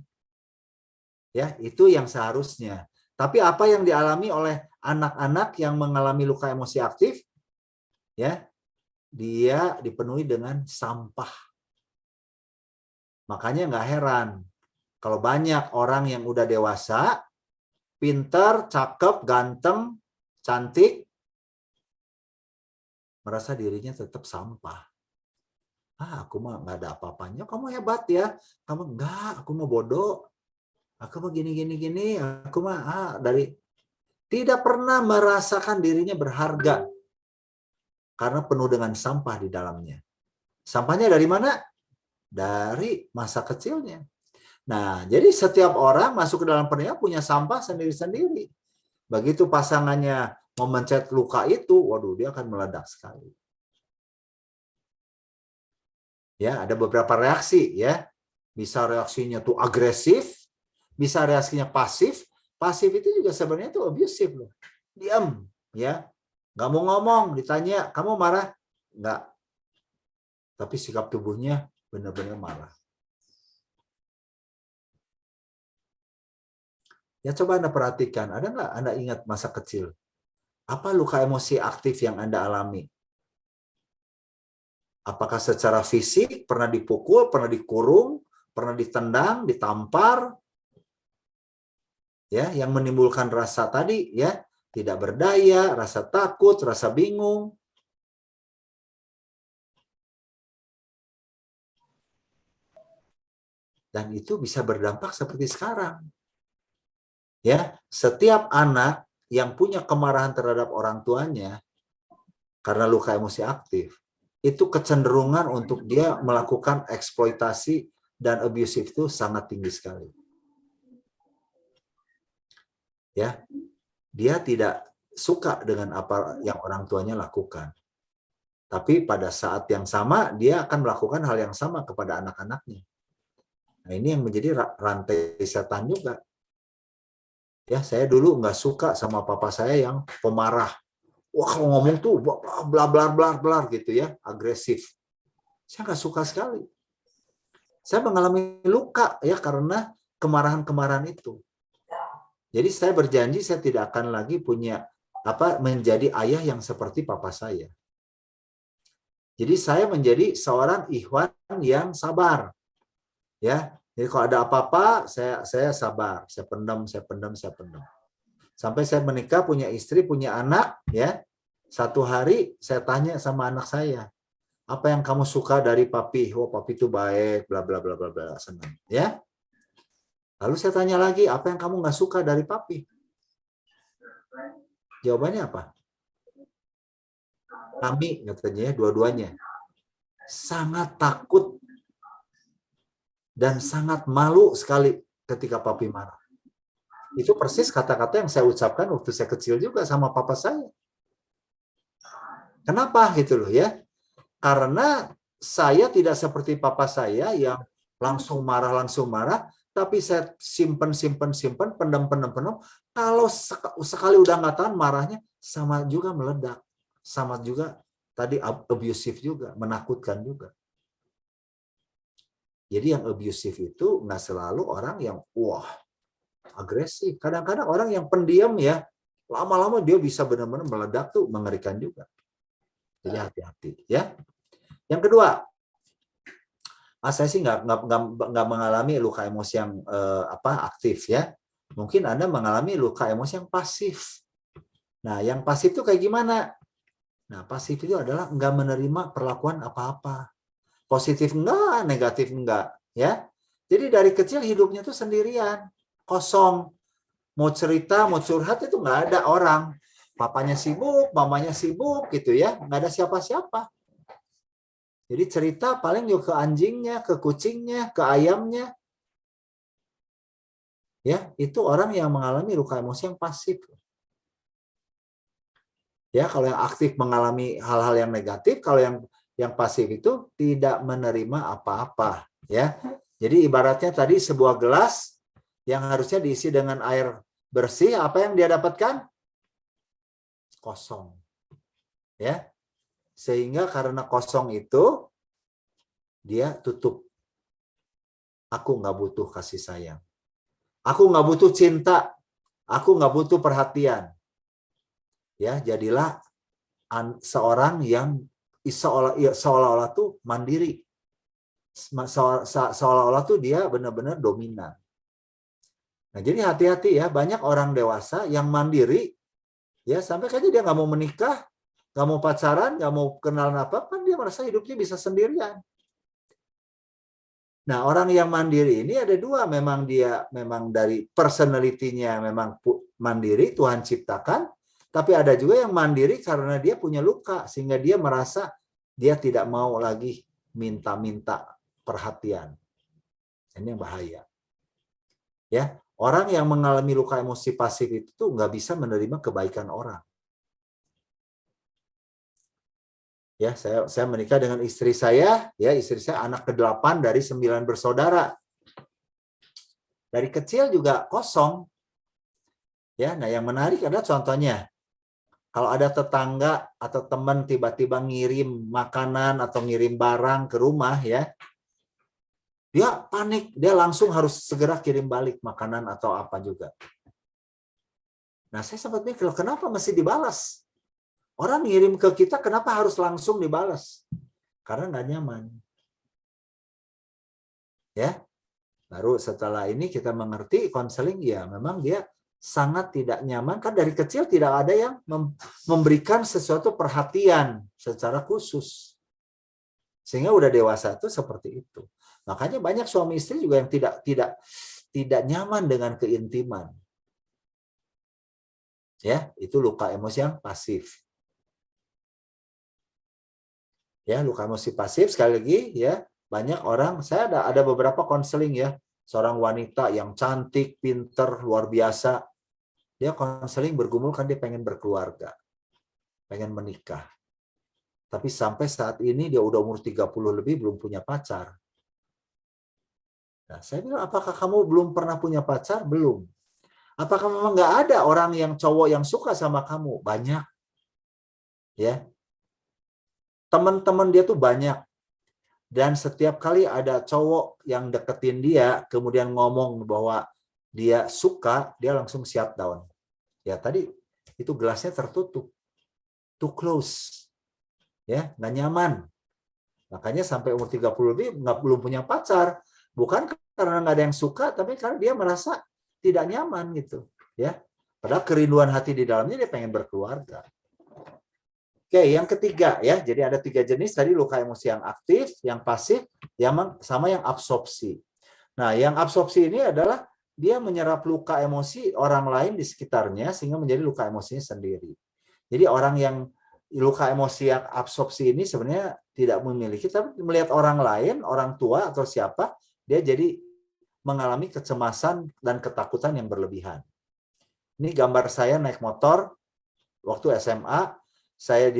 Ya, itu yang seharusnya. Tapi apa yang dialami oleh anak-anak yang mengalami luka emosi aktif? Ya, dia dipenuhi dengan sampah. Makanya nggak heran kalau banyak orang yang udah dewasa, pintar, cakep, ganteng, cantik, merasa dirinya tetap sampah. Aku mah nggak ada apa-apanya. Kamu hebat ya. Kamu enggak, aku mah bodoh. Aku mah gini. Aku mah dari tidak pernah merasakan dirinya berharga karena penuh dengan sampah di dalamnya. Sampahnya dari mana? Dari masa kecilnya. Nah, jadi setiap orang masuk ke dalam pernikahan punya sampah sendiri-sendiri. Begitu pasangannya memencet luka itu, waduh, dia akan meledak sekali. Ya, ada beberapa reaksi ya. Bisa reaksinya tuh agresif, bisa reaksinya pasif. Pasif itu juga sebenarnya tuh abusive loh. Diam, ya. Nggak mau ngomong, ditanya, kamu marah? Nggak. Tapi sikap tubuhnya benar-benar marah. Ya coba Anda perhatikan, ada nggak Anda ingat masa kecil? Apa luka emosi aktif yang Anda alami? Apakah secara fisik, pernah dipukul, pernah dikurung, pernah ditendang, ditampar, ya, yang menimbulkan rasa tadi, ya, tidak berdaya, rasa takut, rasa bingung. Dan itu bisa berdampak seperti sekarang. Ya, setiap anak yang punya kemarahan terhadap orang tuanya karena luka emosi aktif, itu kecenderungan untuk dia melakukan eksploitasi dan abusive itu sangat tinggi sekali. Ya, dia tidak suka dengan apa yang orang tuanya lakukan. Tapi pada saat yang sama, dia akan melakukan hal yang sama kepada anak-anaknya. Nah, ini yang menjadi rantai setan juga. Ya, saya dulu nggak suka sama papa saya yang pemarah. Wah, kalau ngomong tuh bla bla bla bla gitu ya, agresif. Saya nggak suka sekali. Saya mengalami luka ya karena kemarahan-kemarahan itu. Jadi saya berjanji saya tidak akan lagi punya menjadi ayah yang seperti papa saya. Jadi saya menjadi seorang ikhwan yang sabar. Ya. Jadi kalau ada apa-apa saya sabar, saya pendam. Sampai saya menikah, punya istri, punya anak, ya. Satu hari saya tanya sama anak saya, apa yang kamu suka dari papi? Oh, papi itu baik, bla bla bla bla bla, senang, ya. Lalu saya tanya lagi, apa yang kamu nggak suka dari papi? Jawabannya apa? Kami, katanya, dua-duanya sangat takut dan sangat malu sekali ketika papi marah. Itu persis kata-kata yang saya ucapkan waktu saya kecil juga sama papa saya. Kenapa gitu loh ya? Karena saya tidak seperti papa saya yang langsung marah, tapi saya simpen, pendem. Kalau sekali udah nggak tahan marahnya, sama juga meledak. Sama juga tadi abusive juga, menakutkan juga. Jadi yang abusive itu nggak selalu orang yang wah agresif. Kadang-kadang orang yang pendiam ya, lama-lama dia bisa benar-benar meledak tuh, mengerikan juga. Jadi hati-hati ya. Yang kedua, saya sih nggak mengalami luka emosi yang aktif ya. Mungkin Anda mengalami luka emosi yang pasif. Nah, yang pasif itu kayak gimana? Nah, pasif itu adalah nggak menerima perlakuan apa-apa. Positif enggak, negatif enggak, ya. Jadi dari kecil hidupnya tuh sendirian, kosong. Mau cerita, mau curhat itu nggak ada orang. Papanya sibuk, mamanya sibuk gitu ya, nggak ada siapa-siapa. Jadi cerita paling juga ke anjingnya, ke kucingnya, ke ayamnya. Ya, itu orang yang mengalami luka emosi yang pasif. Ya, kalau yang aktif mengalami hal-hal yang negatif, kalau yang pasif itu tidak menerima apa-apa, ya. Jadi ibaratnya tadi sebuah gelas yang harusnya diisi dengan air bersih, apa yang dia dapatkan? Kosong. Ya. Sehingga karena kosong itu dia tutup. Aku nggak butuh kasih sayang. Aku nggak butuh cinta. Aku nggak butuh perhatian. Ya, jadilah seorang yang seolah-olah tuh mandiri. Seolah-olah tuh dia benar-benar dominan. Nah, jadi hati-hati ya, banyak orang dewasa yang mandiri, ya sampai kayaknya dia nggak mau menikah, nggak mau pacaran, nggak mau kenalan apa-apa, dia merasa hidupnya bisa sendirian. Nah, orang yang mandiri ini ada dua, memang dia memang dari personality-nya memang mandiri, Tuhan ciptakan, tapi ada juga yang mandiri karena dia punya luka, sehingga dia merasa dia tidak mau lagi minta-minta perhatian. Ini yang bahaya. Ya, orang yang mengalami luka emosi pasif itu tuh nggak bisa menerima kebaikan orang. Ya, saya menikah dengan istri saya, ya istri saya anak ke-8 dari 9 bersaudara. Dari kecil juga kosong. Ya, nah yang menarik adalah contohnya, kalau ada tetangga atau teman tiba-tiba ngirim makanan atau ngirim barang ke rumah ya, dia panik, dia langsung harus segera kirim balik makanan atau apa juga. Nah, saya sempat mikir, kenapa mesti dibalas? Orang ngirim ke kita, kenapa harus langsung dibalas? Karena nggak nyaman. Ya, baru setelah ini kita mengerti konseling, ya memang dia sangat tidak nyaman, kan dari kecil tidak ada yang memberikan sesuatu perhatian secara khusus. Sehingga udah dewasa itu seperti itu. Makanya banyak suami istri juga yang tidak nyaman dengan keintiman. Ya, itu luka emosi yang pasif. Ya, luka emosi pasif sekali lagi ya, banyak orang, saya ada beberapa konseling ya, seorang wanita yang cantik, pinter, luar biasa. Dia konseling bergumul kan dia pengen berkeluarga. Pengen menikah. Tapi sampai saat ini dia udah umur 30 lebih belum punya pacar. Nah, saya bilang, apakah kamu belum pernah punya pacar? Belum. Apakah memang nggak ada orang yang cowok yang suka sama kamu? Banyak. Ya. Teman-teman dia tuh banyak. Dan setiap kali ada cowok yang deketin dia, kemudian ngomong bahwa dia suka, dia langsung shut down. Ya tadi itu gelasnya tertutup. Too close. Ya, nggak nyaman. Makanya sampai umur 30 lebih belum punya pacar. Bukan karena nggak ada yang suka, tapi karena dia merasa tidak nyaman gitu. Ya. Padahal kerinduan hati di dalamnya dia pengen berkeluarga. Oke, yang ketiga ya, jadi ada 3 jenis tadi, luka emosi yang aktif, yang pasif, sama yang absorpsi. Nah, yang absorpsi ini adalah dia menyerap luka emosi orang lain di sekitarnya sehingga menjadi luka emosinya sendiri. Jadi orang yang luka emosi yang absorpsi ini sebenarnya tidak memiliki, tapi melihat orang lain, orang tua atau siapa, dia jadi mengalami kecemasan dan ketakutan yang berlebihan. Ini gambar saya naik motor waktu SMA. Saya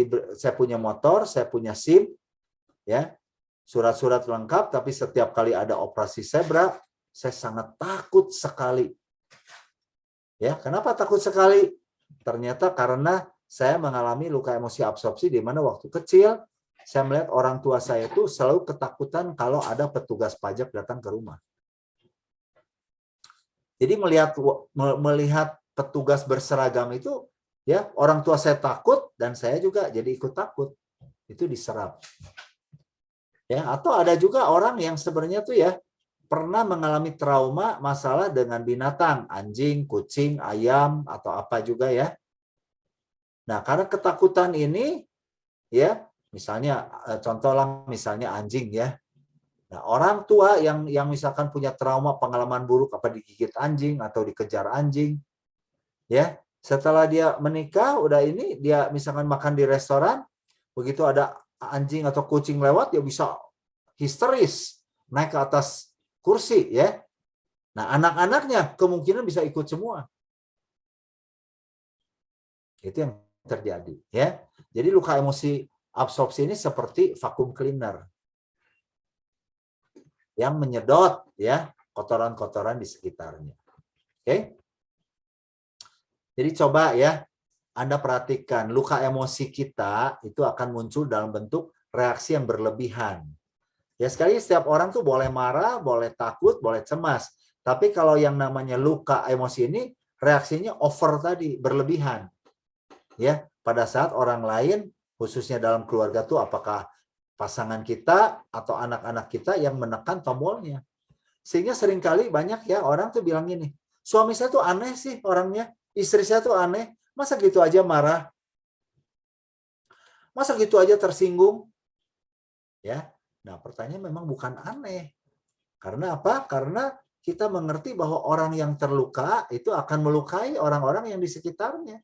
punya motor, saya punya SIM, ya, surat-surat lengkap, tapi setiap kali ada operasi zebra, saya sangat takut sekali. Ya, kenapa takut sekali? Ternyata karena saya mengalami luka emosi absorpsi di mana waktu kecil saya melihat orang tua saya itu selalu ketakutan kalau ada petugas pajak datang ke rumah. Jadi melihat petugas berseragam itu, ya, orang tua saya takut dan saya juga jadi ikut takut. Itu diserap. Ya, atau ada juga orang yang sebenarnya tuh ya pernah mengalami trauma masalah dengan binatang, anjing, kucing, ayam, atau apa juga ya. Nah, karena ketakutan ini, ya, misalnya contohlah misalnya anjing ya. Nah, orang tua yang misalkan punya trauma pengalaman buruk apa digigit anjing atau dikejar anjing, ya, setelah dia menikah, udah ini dia misalkan makan di restoran, begitu ada anjing atau kucing lewat, dia bisa histeris naik ke atas kursi, ya. Nah, anak-anaknya kemungkinan bisa ikut semua. Itu yang terjadi, ya. Jadi luka emosi absorpsi ini seperti vacuum cleaner yang menyedot, ya, kotoran-kotoran di sekitarnya. Oke? Jadi coba ya Anda perhatikan, luka emosi kita itu akan muncul dalam bentuk reaksi yang berlebihan. Ya, sekali setiap orang tuh boleh marah, boleh takut, boleh cemas. Tapi kalau yang namanya luka emosi ini reaksinya over tadi, berlebihan. Ya, pada saat orang lain, khususnya dalam keluarga tuh apakah pasangan kita atau anak-anak kita yang menekan tombolnya. Sehingga seringkali banyak ya orang tuh bilang gini, suami saya tuh aneh sih orangnya, istri saya tuh aneh, masa gitu aja marah? Masa gitu aja tersinggung? Ya. Nah, pertanyaan memang bukan aneh. Karena apa? Karena kita mengerti bahwa orang yang terluka itu akan melukai orang-orang yang di sekitarnya.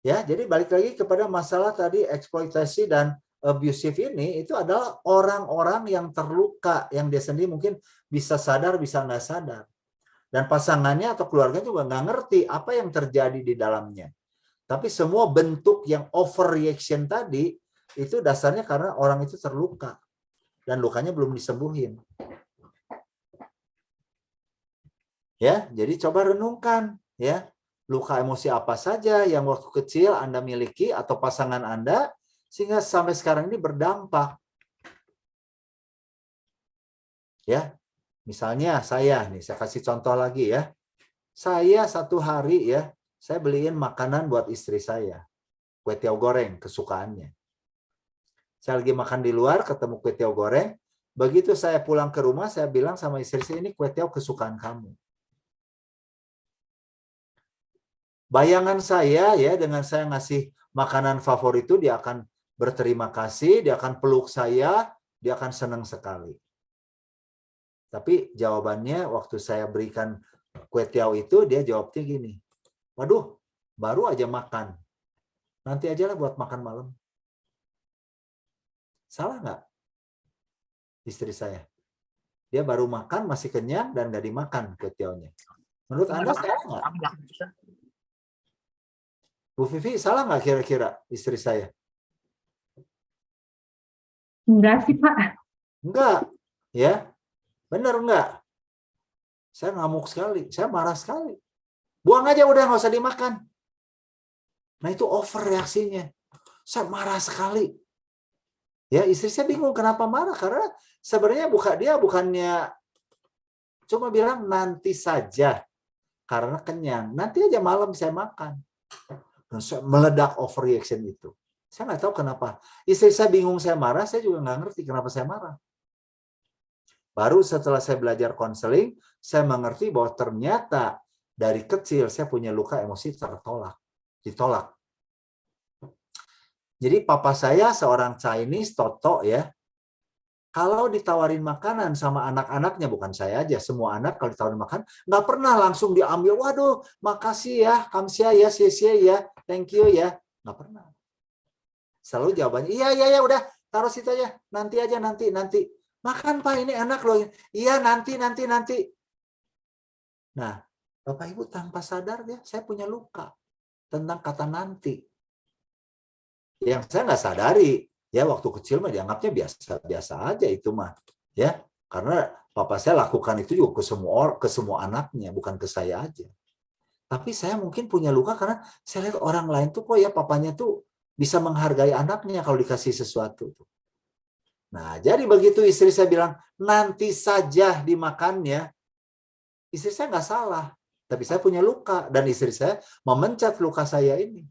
Ya, jadi balik lagi kepada masalah tadi eksploitasi dan abusive ini, itu adalah orang-orang yang terluka, yang dia sendiri mungkin bisa sadar, bisa nggak sadar. Dan pasangannya atau keluarga juga nggak ngerti apa yang terjadi di dalamnya. Tapi semua bentuk yang overreaction tadi, itu dasarnya karena orang itu terluka. Dan lukanya belum disembuhin. Ya, jadi coba renungkan, ya. Luka emosi apa saja yang waktu kecil Anda miliki atau pasangan Anda sehingga sampai sekarang ini berdampak. Ya. Misalnya saya nih, saya kasih contoh lagi ya. Saya satu hari ya, saya beliin makanan buat istri saya. Kue tiaw goreng kesukaannya. Saya lagi makan di luar, ketemu kue tiaw goreng. Begitu saya pulang ke rumah, saya bilang sama istri saya, ini kue tiaw kesukaan kamu. Bayangan saya ya, dengan saya ngasih makanan favorit itu, dia akan berterima kasih, dia akan peluk saya, dia akan senang sekali. Tapi jawabannya waktu saya berikan kue tiaw itu, dia jawabnya gini, waduh, baru aja makan. Nanti aja lah buat makan malam. Salah nggak istri saya? Dia baru makan, masih kenyang, dan nggak dimakan kue tiawnya. Menurut Anda salah nggak? Bu Vivi, salah nggak kira-kira istri saya? Enggak sih, Pak. Enggak. Ya, benar enggak? Saya ngamuk sekali, saya marah sekali. Buang aja udah, nggak usah dimakan. Nah itu over reaksinya. Saya marah sekali. Ya, istri saya bingung kenapa marah, karena sebenarnya dia bukannya cuma bilang nanti saja karena kenyang. Nanti aja malam saya makan. Dan saya meledak overreaction itu. Saya nggak tahu kenapa. Istri saya bingung saya marah, saya juga nggak ngerti kenapa saya marah. Baru setelah saya belajar konseling, saya mengerti bahwa ternyata dari kecil saya punya luka emosi ditolak. Jadi papa saya seorang Chinese, Toto ya, kalau ditawarin makanan sama anak-anaknya, bukan saya aja, semua anak kalau ditawarin makan, nggak pernah langsung diambil, waduh, makasih ya, kamsia ya, sia-sia ya, thank you ya. Nggak pernah. Selalu jawabannya, iya, udah, taruh situ aja, nanti aja, nanti. Makan Pak, ini enak loh. Iya, nanti. Nah, Bapak Ibu tanpa sadar ya, saya punya luka tentang kata nanti. Yang saya nggak sadari, ya waktu kecil mah dianggapnya biasa aja itu mah, ya. Karena papa saya lakukan itu juga ke semua anaknya, bukan ke saya aja. Tapi saya mungkin punya luka karena saya lihat orang lain tuh kok ya papanya tuh bisa menghargai anaknya kalau dikasih sesuatu. Nah, jadi begitu istri saya bilang, nanti saja dimakannya, istri saya nggak salah. Tapi saya punya luka, dan istri saya memencet luka saya ini.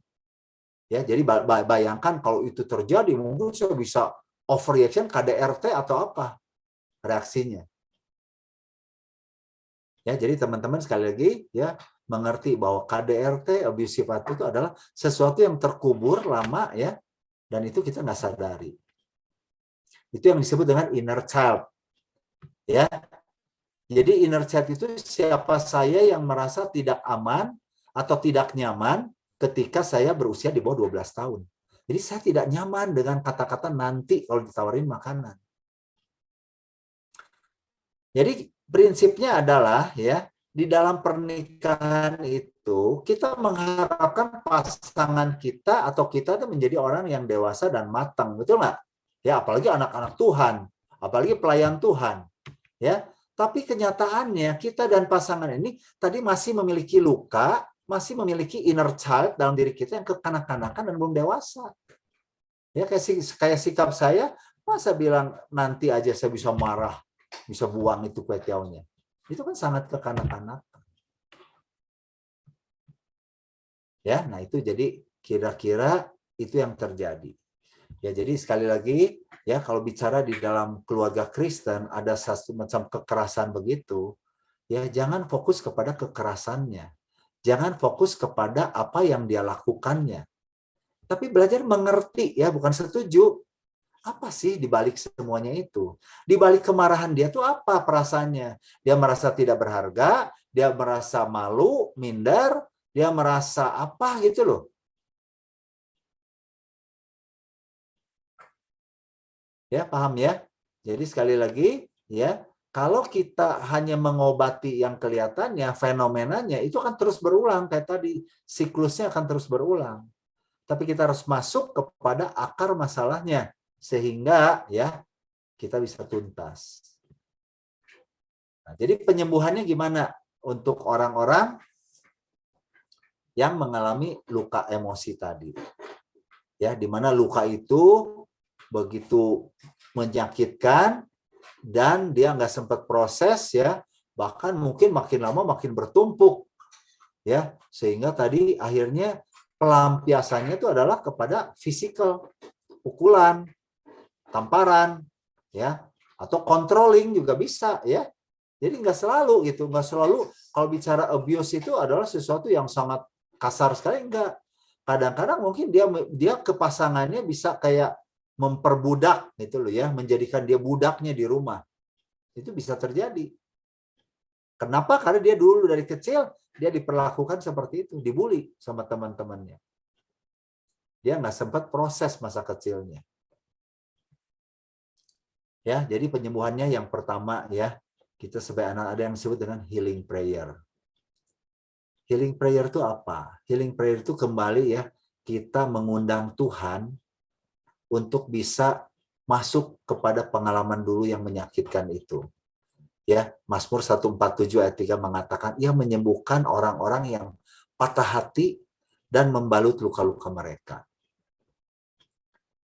Ya, jadi bayangkan kalau itu terjadi, mungkin saya bisa overreaction, KDRT atau apa reaksinya. Ya, jadi teman-teman sekali lagi ya mengerti bahwa KDRT, abusive attitude itu adalah sesuatu yang terkubur lama ya, dan itu kita nggak sadari. Itu yang disebut dengan inner child. Ya. Jadi inner child itu siapa saya yang merasa tidak aman atau tidak nyaman ketika saya berusia di bawah 12 tahun. Jadi saya tidak nyaman dengan kata-kata nanti kalau ditawarin makanan. Jadi prinsipnya adalah ya, di dalam pernikahan itu kita mengharapkan pasangan kita atau kita itu menjadi orang yang dewasa dan matang, betul nggak? Ya, apalagi anak-anak Tuhan, apalagi pelayan Tuhan, ya. Tapi kenyataannya kita dan pasangan ini tadi masih memiliki luka, masih memiliki inner child dalam diri kita yang kekanak-kanakan dan belum dewasa. Ya, kayak sikap saya, masa bilang nanti aja saya bisa marah, bisa buang itu kue tiaunya. Itu kan sangat kekanak-kanakan. Ya, nah itu jadi kira-kira itu yang terjadi. Ya, jadi sekali lagi ya, kalau bicara di dalam keluarga Kristen ada satu macam kekerasan begitu, ya jangan fokus kepada kekerasannya. Jangan fokus kepada apa yang dia lakukannya. Tapi belajar mengerti ya, bukan setuju. Apa sih di balik semuanya itu? Di balik kemarahan dia tuh apa perasaannya? Dia merasa tidak berharga, dia merasa malu, minder, dia merasa apa gitu loh. Ya, paham ya? Jadi sekali lagi, ya, kalau kita hanya mengobati yang kelihatannya, fenomenanya, itu akan terus berulang. Kayak tadi, siklusnya akan terus berulang. Tapi kita harus masuk kepada akar masalahnya. Sehingga, ya, kita bisa tuntas. Nah, jadi penyembuhannya gimana? Untuk orang-orang yang mengalami luka emosi tadi. Ya, di mana luka itu begitu menyakitkan dan dia nggak sempat proses ya, bahkan mungkin makin lama makin bertumpuk ya, sehingga tadi akhirnya pelampiasannya itu adalah kepada fisikal, pukulan, tamparan ya, atau controlling juga bisa ya. Jadi nggak selalu gitu, nggak selalu kalau bicara abuse itu adalah sesuatu yang sangat kasar sekali, enggak. Kadang-kadang mungkin dia ke pasangannya bisa kayak memperbudak gitu loh ya, menjadikan dia budaknya di rumah. Itu bisa terjadi. Kenapa? Karena dia dulu dari kecil dia diperlakukan seperti itu, dibully sama teman-temannya. Dia nggak sempat proses masa kecilnya. Ya, jadi penyembuhannya yang pertama ya, kita sebagai anak ada yang disebut dengan healing prayer. Healing prayer itu apa? Healing prayer itu kembali ya, kita mengundang Tuhan untuk bisa masuk kepada pengalaman dulu yang menyakitkan itu. Ya, Mazmur 147 ayat 3 mengatakan, ia menyembuhkan orang-orang yang patah hati dan membalut luka-luka mereka.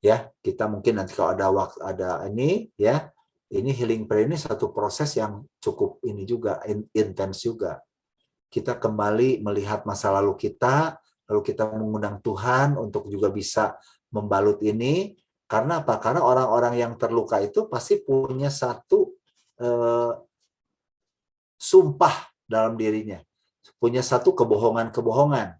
Ya, kita mungkin nanti kalau ada waktu ada ini ya, ini healing prayer ini satu proses yang cukup ini juga intens juga. Kita kembali melihat masa lalu kita, lalu kita mengundang Tuhan untuk juga bisa membalut ini. Karena apa? Karena orang-orang yang terluka itu pasti punya satu sumpah dalam dirinya. Punya satu kebohongan-kebohongan.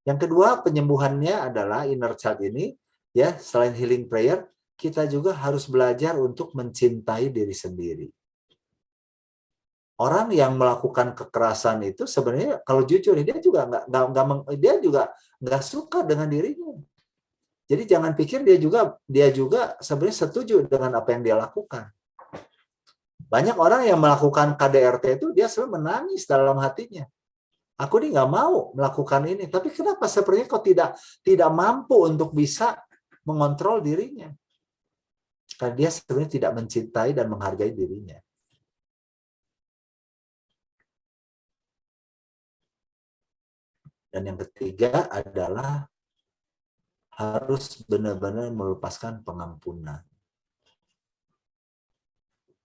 Yang kedua, penyembuhannya adalah inner child ini. Ya, selain healing prayer, kita juga harus belajar untuk mencintai diri sendiri. Orang yang melakukan kekerasan itu sebenarnya kalau jujur dia juga nggak suka dengan dirinya. Jadi jangan pikir dia juga sebenarnya setuju dengan apa yang dia lakukan. Banyak orang yang melakukan KDRT itu dia selalu menangis dalam hatinya. Aku ini nggak mau melakukan ini, tapi kenapa sepertinya kok tidak mampu untuk bisa mengontrol dirinya? Karena dia sebenarnya tidak mencintai dan menghargai dirinya. Dan yang ketiga adalah harus benar-benar melepaskan pengampunan.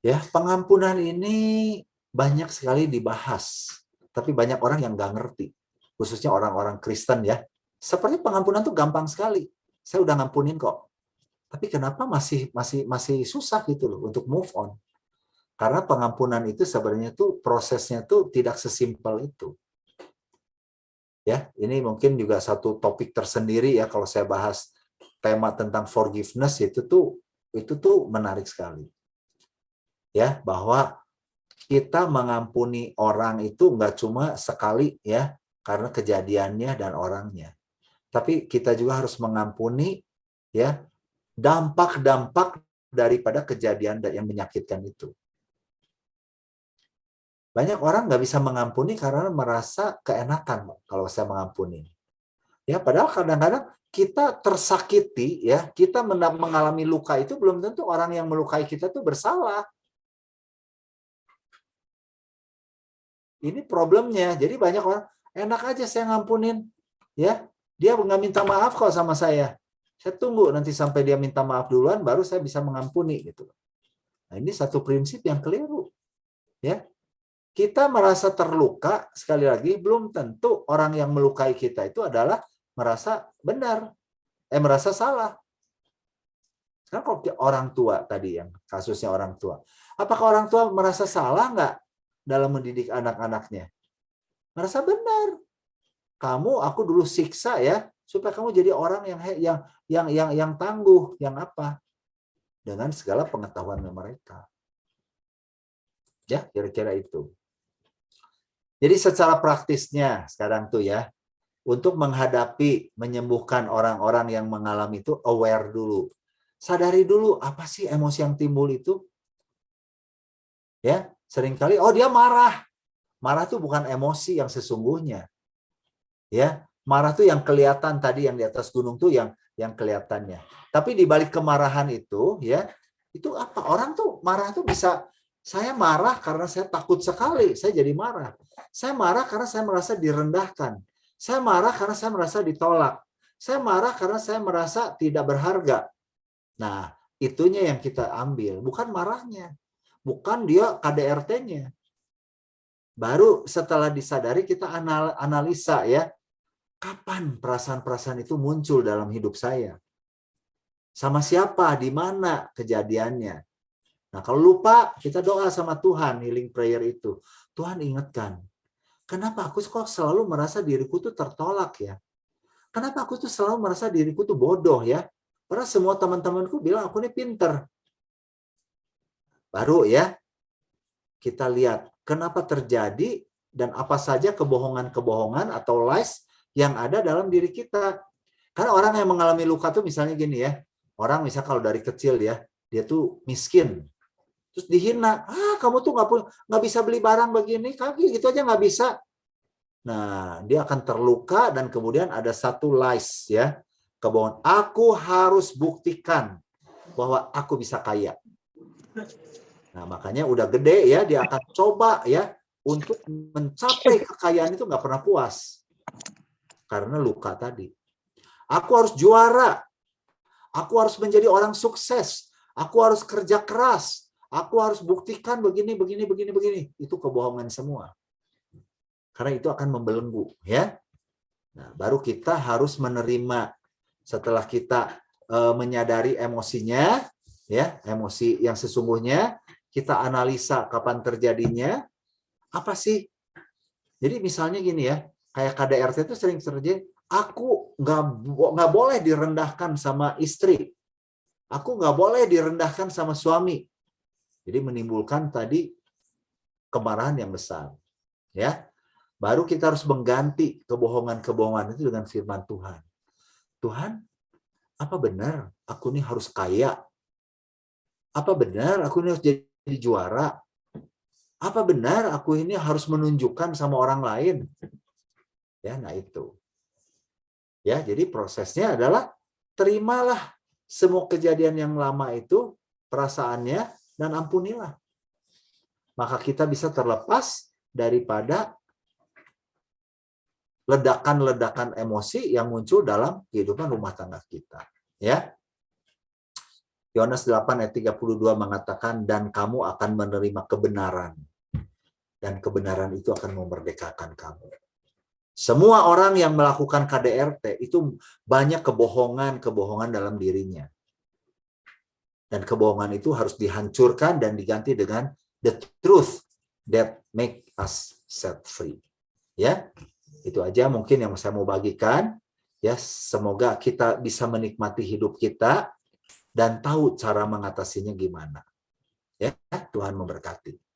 Ya, pengampunan ini banyak sekali dibahas, tapi banyak orang yang nggak ngerti, khususnya orang-orang Kristen ya. Seperti pengampunan tuh gampang sekali. Saya udah ngampunin kok. Tapi kenapa masih susah gitu loh untuk move on? Karena pengampunan itu sebenarnya tuh prosesnya tuh tidak sesimpel itu. Ya, ini mungkin juga satu topik tersendiri ya kalau saya bahas tema tentang forgiveness itu tuh menarik sekali. Ya, bahwa kita mengampuni orang itu nggak cuma sekali ya karena kejadiannya dan orangnya. Tapi kita juga harus mengampuni ya dampak-dampak daripada kejadian yang menyakitkan itu. Banyak orang nggak bisa mengampuni karena merasa keenakan kalau saya mengampuni. Ya, padahal kadang-kadang kita tersakiti ya, kita mengalami luka itu belum tentu orang yang melukai kita itu bersalah. Ini problemnya. Jadi banyak orang enak aja saya ngampunin, ya dia nggak minta maaf kok sama saya. Saya tunggu nanti sampai dia minta maaf duluan, baru saya bisa mengampuni gitu. Nah ini satu prinsip yang keliru, ya. Kita merasa terluka sekali lagi belum tentu orang yang melukai kita itu adalah merasa benar, merasa salah. Sekarang kalau orang tua tadi yang kasusnya orang tua, apakah orang tua merasa salah nggak dalam mendidik anak-anaknya? Merasa benar. Aku dulu siksa ya supaya kamu jadi orang yang tangguh, yang apa? Dengan segala pengetahuan mereka. Ya, kira-kira itu. Jadi secara praktisnya sekarang tuh ya, untuk menghadapi, menyembuhkan orang-orang yang mengalami itu, aware dulu. Sadari dulu apa sih emosi yang timbul itu. Ya, seringkali dia marah. Marah itu bukan emosi yang sesungguhnya. Ya, marah tuh yang kelihatan tadi yang di atas gunung tuh yang kelihatannya. Tapi di balik kemarahan itu ya, itu apa? Orang tuh marah tuh bisa saya marah karena saya takut sekali, saya jadi marah. Saya marah karena saya merasa direndahkan. Saya marah karena saya merasa ditolak. Saya marah karena saya merasa tidak berharga. Nah, itunya yang kita ambil, bukan marahnya. Bukan dia KDRT-nya. Baru setelah disadari kita analisa ya, kapan perasaan-perasaan itu muncul dalam hidup saya? Sama siapa? Di mana kejadiannya? Nah, kalau lupa, kita doa sama Tuhan, healing prayer itu. Tuhan ingatkan, kenapa aku kok selalu merasa diriku tuh tertolak ya? Kenapa aku tuh selalu merasa diriku tuh bodoh ya? Padahal semua teman-temanku bilang aku ini pinter. Baru ya, kita lihat kenapa terjadi dan apa saja kebohongan-kebohongan atau lies yang ada dalam diri kita. Karena orang yang mengalami luka tuh misalnya gini ya, orang misal kalau dari kecil ya, dia tuh miskin, terus dihina, kamu tuh nggak bisa beli barang begini, kaki gitu aja nggak bisa. Nah, dia akan terluka dan kemudian ada satu lies ya, kebohongan. Aku harus buktikan bahwa aku bisa kaya. Nah, makanya udah gede ya, dia akan coba ya untuk mencapai kekayaan itu nggak pernah puas. Karena luka tadi. Aku harus juara. Aku harus menjadi orang sukses. Aku harus kerja keras. Aku harus buktikan begini. Itu kebohongan semua. Karena itu akan membelenggu, ya. Nah, baru kita harus menerima setelah kita menyadari emosinya, ya, emosi yang sesungguhnya, kita analisa kapan terjadinya, apa sih? Jadi misalnya gini ya, kayak KDRT itu sering terjadi, aku nggak boleh direndahkan sama istri, aku nggak boleh direndahkan sama suami. Jadi menimbulkan tadi kemarahan yang besar, ya. Baru kita harus mengganti kebohongan-kebohongan itu dengan firman Tuhan. Tuhan, Apa benar aku ini harus kaya? Apa benar aku ini harus jadi juara? Apa benar aku ini harus menunjukkan sama orang lain? Ya, nah itu. Ya, jadi prosesnya adalah terimalah semua kejadian yang lama itu, perasaannya, dan ampunilah. Maka kita bisa terlepas daripada ledakan-ledakan emosi yang muncul dalam kehidupan rumah tangga kita. Ya. Yohanes 8 ayat 32 mengatakan, dan kamu akan menerima kebenaran. Dan kebenaran itu akan memerdekakan kamu. Semua orang yang melakukan KDRT itu banyak kebohongan dalam dirinya. Dan kebohongan itu harus dihancurkan dan diganti dengan the truth that make us set free. Ya, itu aja mungkin yang saya mau bagikan. Ya, semoga kita bisa menikmati hidup kita dan tahu cara mengatasinya gimana. Ya, Tuhan memberkati.